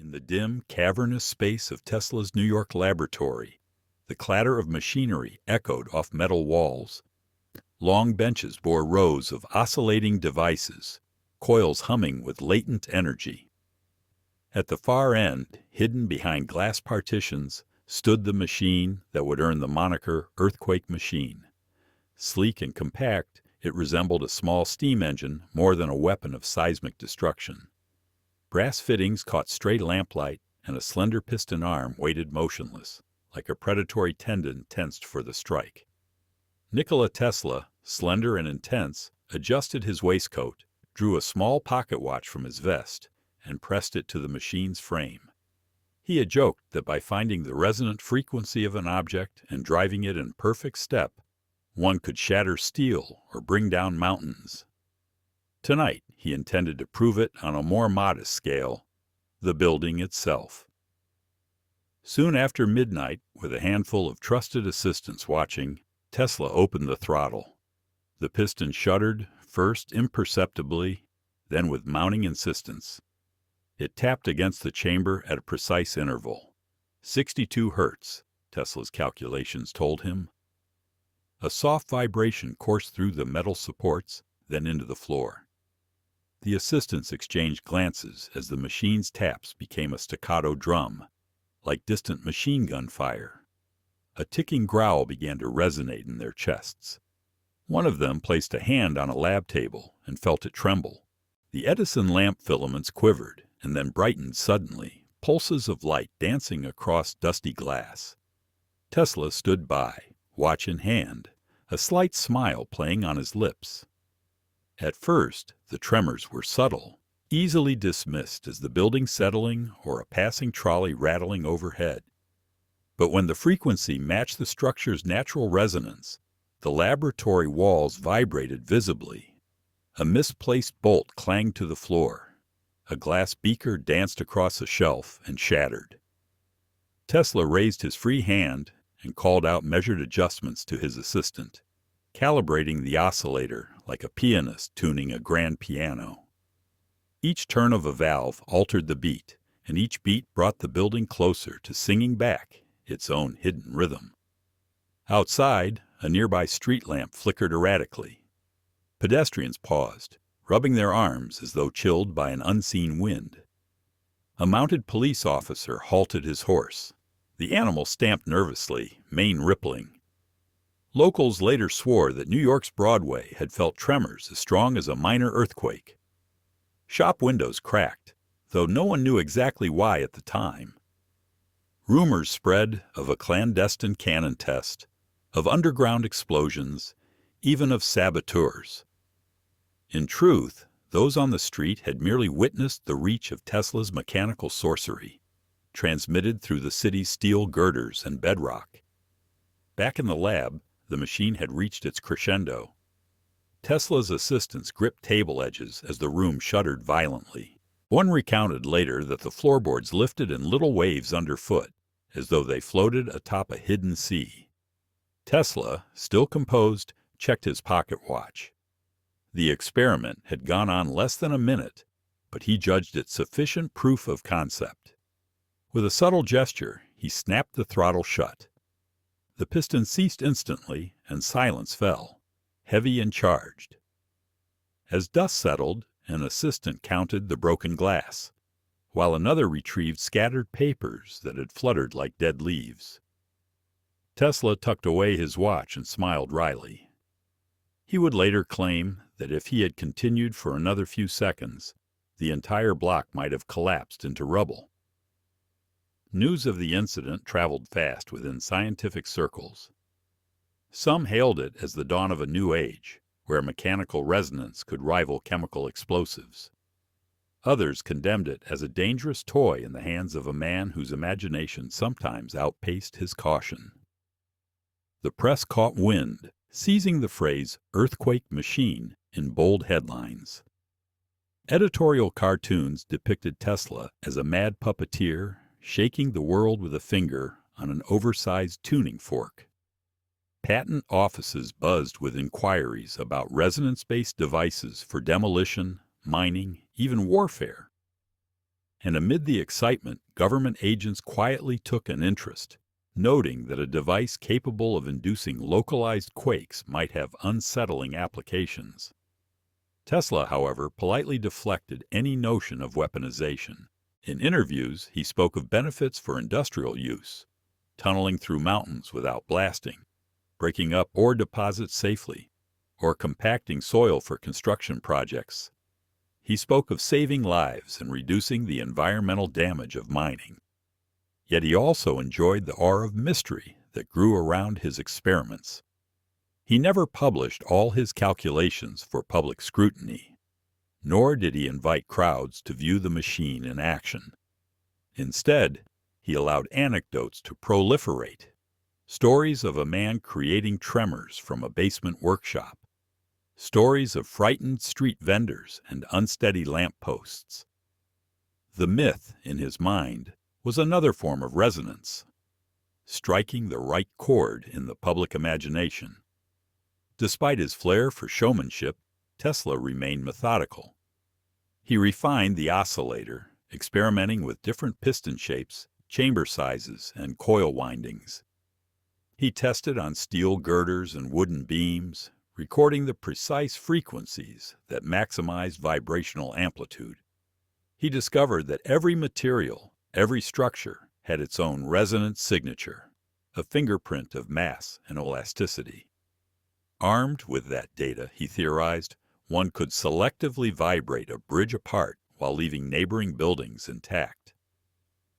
In the dim, cavernous space of Tesla's New York laboratory, the clatter of machinery echoed off metal walls. Long benches bore rows of oscillating devices, coils humming with latent energy. At the far end, hidden behind glass partitions, stood the machine that would earn the moniker Earthquake Machine. Sleek and compact, it resembled a small steam engine more than a weapon of seismic destruction. Brass fittings caught stray lamplight, and a slender piston arm waited motionless, like a predatory tendon tensed for the strike. Nikola Tesla, slender and intense, adjusted his waistcoat, drew a small pocket watch from his vest, and pressed it to the machine's frame. He had joked that by finding the resonant frequency of an object and driving it in perfect step, one could shatter steel or bring down mountains. Tonight, he intended to prove it on a more modest scale, the building itself. Soon after midnight, with a handful of trusted assistants watching, Tesla opened the throttle. The piston shuddered, first imperceptibly, then with mounting insistence. It tapped against the chamber at a precise interval. 62 hertz, Tesla's calculations told him. A soft vibration coursed through the metal supports, then into the floor. The assistants exchanged glances as the machine's taps became a staccato drum, like distant machine gun fire. A ticking growl began to resonate in their chests. One of them placed a hand on a lab table and felt it tremble. The Edison lamp filaments quivered and then brightened suddenly, pulses of light dancing across dusty glass. Tesla stood by, watch in hand, a slight smile playing on his lips. At first, the tremors were subtle, easily dismissed as the building settling or a passing trolley rattling overhead. But when the frequency matched the structure's natural resonance, the laboratory walls vibrated visibly. A misplaced bolt clanged to the floor. A glass beaker danced across a shelf and shattered. Tesla raised his free hand and called out measured adjustments to his assistant, calibrating the oscillator like a pianist tuning a grand piano. Each turn of a valve altered the beat, and each beat brought the building closer to singing back its own hidden rhythm. Outside, a nearby street lamp flickered erratically. Pedestrians paused, rubbing their arms as though chilled by an unseen wind. A mounted police officer halted his horse. The animal stamped nervously, mane rippling. Locals later swore that New York's Broadway had felt tremors as strong as a minor earthquake. Shop windows cracked, though no one knew exactly why at the time. Rumors spread of a clandestine cannon test, of underground explosions, even of saboteurs. In truth, those on the street had merely witnessed the reach of Tesla's mechanical sorcery, transmitted through the city's steel girders and bedrock. Back in the lab, the machine had reached its crescendo. Tesla's assistants gripped table edges as the room shuddered violently. One recounted later that the floorboards lifted in little waves underfoot, as though they floated atop a hidden sea. Tesla, still composed, checked his pocket watch. The experiment had gone on less than a minute, but he judged it sufficient proof of concept. With a subtle gesture, he snapped the throttle shut. The piston ceased instantly, and silence fell, heavy and charged. As dust settled, an assistant counted the broken glass, while another retrieved scattered papers that had fluttered like dead leaves. Tesla tucked away his watch and smiled wryly. He would later claim that if he had continued for another few seconds, the entire block might have collapsed into rubble. News of the incident traveled fast within scientific circles. Some hailed it as the dawn of a new age, where mechanical resonance could rival chemical explosives. Others condemned it as a dangerous toy in the hands of a man whose imagination sometimes outpaced his caution. The press caught wind, seizing the phrase "earthquake machine" in bold headlines. Editorial cartoons depicted Tesla as a mad puppeteer shaking the world with a finger on an oversized tuning fork. Patent offices buzzed with inquiries about resonance-based devices for demolition, mining, even warfare. And amid the excitement, government agents quietly took an interest, noting that a device capable of inducing localized quakes might have unsettling applications. Tesla, however, politely deflected any notion of weaponization. In interviews, he spoke of benefits for industrial use, tunneling through mountains without blasting, breaking up ore deposits safely, or compacting soil for construction projects. He spoke of saving lives and reducing the environmental damage of mining. Yet he also enjoyed the aura of mystery that grew around his experiments. He never published all his calculations for public scrutiny, nor did he invite crowds to view the machine in action. Instead, he allowed anecdotes to proliferate, stories of a man creating tremors from a basement workshop, stories of frightened street vendors and unsteady lampposts. The myth, in his mind, was another form of resonance, striking the right chord in the public imagination. Despite his flair for showmanship, Tesla remained methodical. He refined the oscillator, experimenting with different piston shapes, chamber sizes, and coil windings. He tested on steel girders and wooden beams, recording the precise frequencies that maximized vibrational amplitude. He discovered that every material, every structure, had its own resonance signature, a fingerprint of mass and elasticity. Armed with that data, he theorized, one could selectively vibrate a bridge apart while leaving neighboring buildings intact.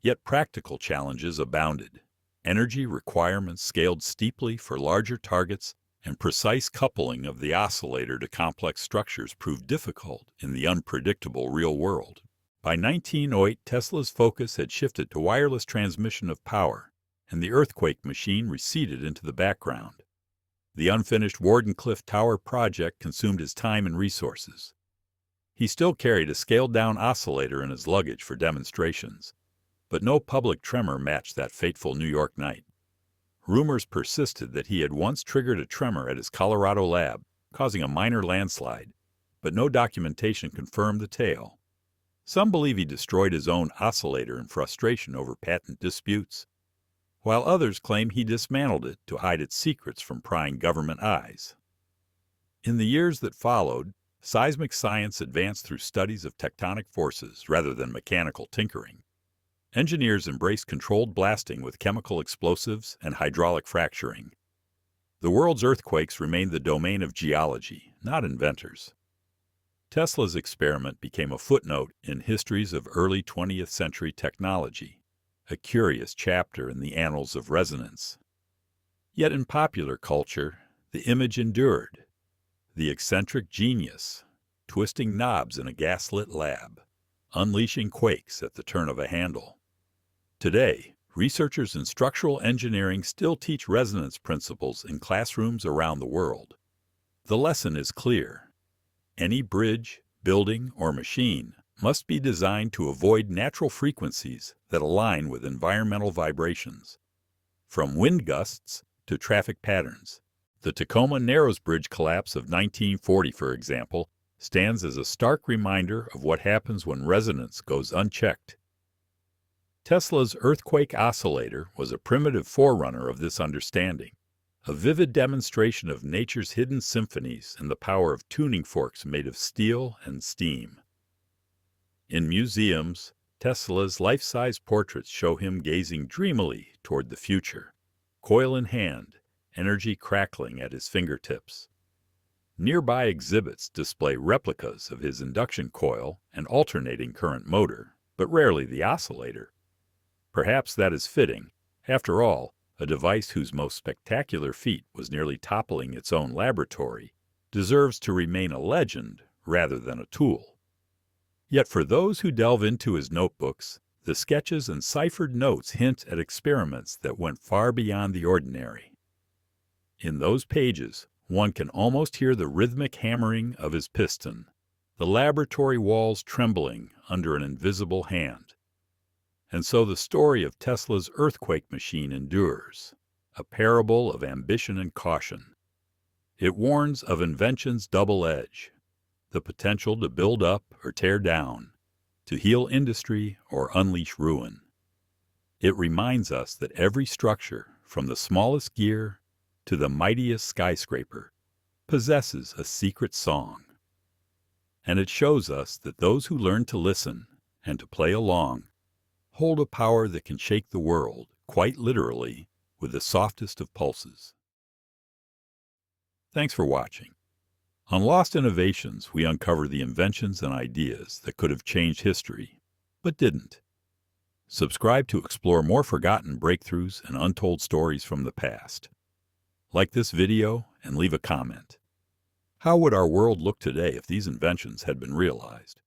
Yet practical challenges abounded. Energy requirements scaled steeply for larger targets, and precise coupling of the oscillator to complex structures proved difficult in the unpredictable real world. By 1908, Tesla's focus had shifted to wireless transmission of power, and the earthquake machine receded into the background. The unfinished Wardenclyffe Tower project consumed his time and resources. He still carried a scaled-down oscillator in his luggage for demonstrations, but no public tremor matched that fateful New York night. Rumors persisted that he had once triggered a tremor at his Colorado lab, causing a minor landslide, but no documentation confirmed the tale. Some believe he destroyed his own oscillator in frustration over patent disputes, while others claim he dismantled it to hide its secrets from prying government eyes. In the years that followed, seismic science advanced through studies of tectonic forces rather than mechanical tinkering. Engineers embraced controlled blasting with chemical explosives and hydraulic fracturing. The world's earthquakes remained the domain of geology, not inventors. Tesla's experiment became a footnote in histories of early 20th century technology, a curious chapter in the annals of resonance. Yet in popular culture, the image endured. The eccentric genius, twisting knobs in a gaslit lab, unleashing quakes at the turn of a handle. Today, researchers in structural engineering still teach resonance principles in classrooms around the world. The lesson is clear. Any bridge, building, or machine must be designed to avoid natural frequencies that align with environmental vibrations. From wind gusts to traffic patterns, the Tacoma Narrows Bridge collapse of 1940, for example, stands as a stark reminder of what happens when resonance goes unchecked. Tesla's earthquake oscillator was a primitive forerunner of this understanding, a vivid demonstration of nature's hidden symphonies and the power of tuning forks made of steel and steam. In museums, Tesla's life-size portraits show him gazing dreamily toward the future, coil in hand, energy crackling at his fingertips. Nearby exhibits display replicas of his induction coil and alternating current motor, but rarely the oscillator. Perhaps that is fitting. After all, a device whose most spectacular feat was nearly toppling its own laboratory deserves to remain a legend rather than a tool. Yet for those who delve into his notebooks, the sketches and ciphered notes hint at experiments that went far beyond the ordinary. In those pages, one can almost hear the rhythmic hammering of his piston, the laboratory walls trembling under an invisible hand. And so the story of Tesla's earthquake machine endures, a parable of ambition and caution. It warns of invention's double edge, the potential to build up or tear down, to heal industry or unleash ruin. It reminds us that every structure, from the smallest gear to the mightiest skyscraper, possesses a secret song. And it shows us that those who learn to listen and to play along hold a power that can shake the world, quite literally, with the softest of pulses. Thanks for watching. On Lost Innovations, we uncover the inventions and ideas that could have changed history, but didn't. Subscribe to explore more forgotten breakthroughs and untold stories from the past. Like this video and leave a comment. How would our world look today if these inventions had been realized?